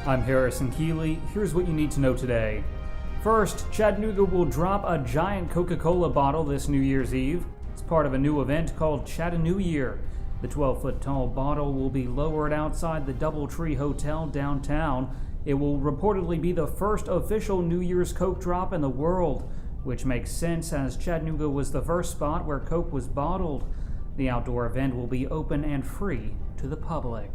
I'm Harrison Keeley. Here's what you need to know today. First, Chattanooga will drop a giant Coca-Cola bottle this New Year's Eve. It's part of a new event called Chattanooga Year. The 12-foot-tall bottle will be lowered outside the Doubletree Hotel downtown. It will reportedly be the first official New Year's Coke drop in the world, which makes sense as Chattanooga was the first spot where Coke was bottled. The outdoor event will be open and free to the public.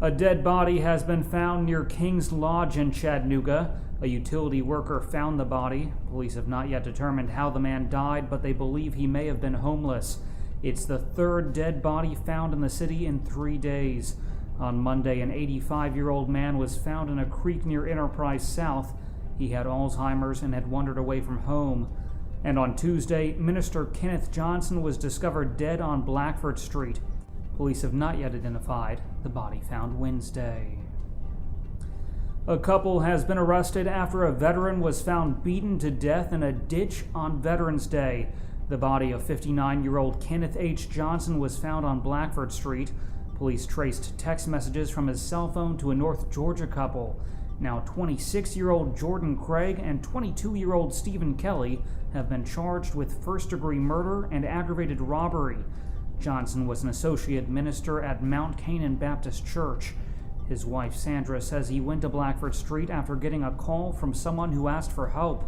A dead body has been found near King's Lodge in Chattanooga. A utility worker found the body. Police have not yet determined how the man died, but they believe he may have been homeless. It's the third dead body found in the city in 3 days. On Monday, an 85-year-old man was found in a creek near Enterprise South. He had Alzheimer's and had wandered away from home. And on Tuesday, Minister Kenneth Johnson was discovered dead on Blackford Street. Police have not yet identified the body found Wednesday. A couple has been arrested after a veteran was found beaten to death in a ditch on Veterans Day. The body of 59-year-old Kenneth H. Johnson was found on Blackford Street. Police traced text messages from his cell phone to a North Georgia couple. Now 26-year-old Jordan Craig and 22-year-old Stephen Kelly have been charged with first-degree murder and aggravated robbery. Johnson was an associate minister at Mount Canaan Baptist Church. His wife Sandra says he went to Blackford Street after getting a call from someone who asked for help.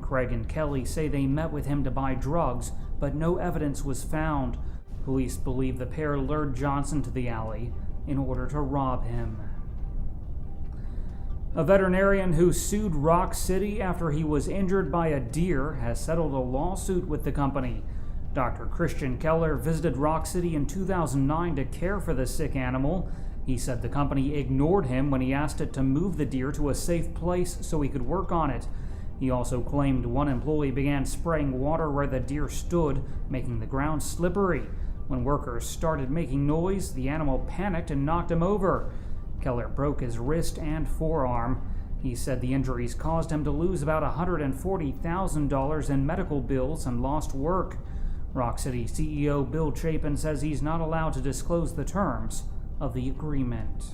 Craig and Kelly say they met with him to buy drugs, but no evidence was found. Police believe the pair lured Johnson to the alley in order to rob him. A veterinarian who sued Rock City after he was injured by a deer has settled a lawsuit with the company. Dr. Christian Keller visited Rock City in 2009 to care for the sick animal. He said the company ignored him when he asked it to move the deer to a safe place so he could work on it. He also claimed one employee began spraying water where the deer stood, making the ground slippery. When workers started making noise, the animal panicked and knocked him over. Keller broke his wrist and forearm. He said the injuries caused him to lose about $140,000 in medical bills and lost work. Rock City CEO Bill Chapin says he's not allowed to disclose the terms of the agreement.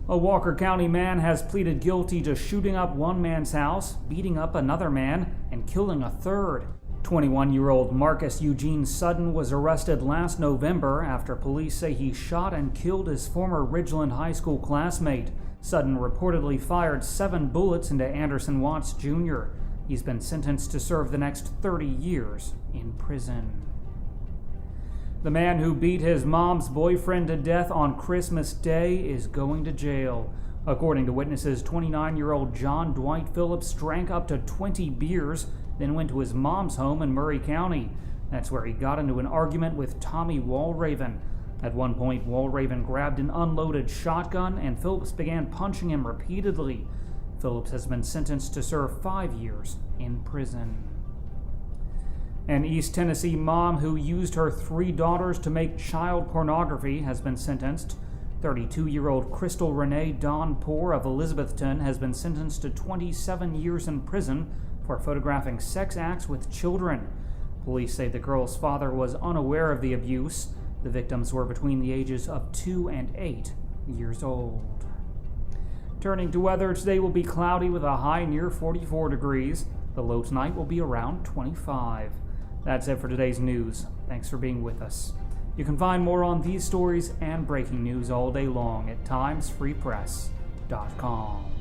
A Walker County man has pleaded guilty to shooting up one man's house, beating up another man, and killing a third. 21-year-old Marcus Eugene Sutton was arrested last November after police say he shot and killed his former Ridgeland High School classmate. Sutton reportedly fired 7 bullets into Anderson Watts Jr. He's been sentenced to serve the next 30 years in prison. The man who beat his mom's boyfriend to death on Christmas Day is going to jail. According to witnesses, 29-year-old John Dwight Phillips drank up to 20 beers, then went to his mom's home in Murray County. That's where he got into an argument with Tommy Walraven. At one point, Walraven grabbed an unloaded shotgun and Phillips began punching him repeatedly. Phillips has been sentenced to serve 5 years in prison. An East Tennessee mom who used her 3 daughters to make child pornography has been sentenced. 32-year-old Crystal Renee Donpour of Elizabethton has been sentenced to 27 years in prison for photographing sex acts with children. Police say the girl's father was unaware of the abuse. The victims were between the ages of 2 and 8 years old. Turning to weather, today will be cloudy with a high near 44 degrees. The low tonight will be around 25. That's it for today's news. Thanks for being with us. You can find more on these stories and breaking news all day long at timesfreepress.com.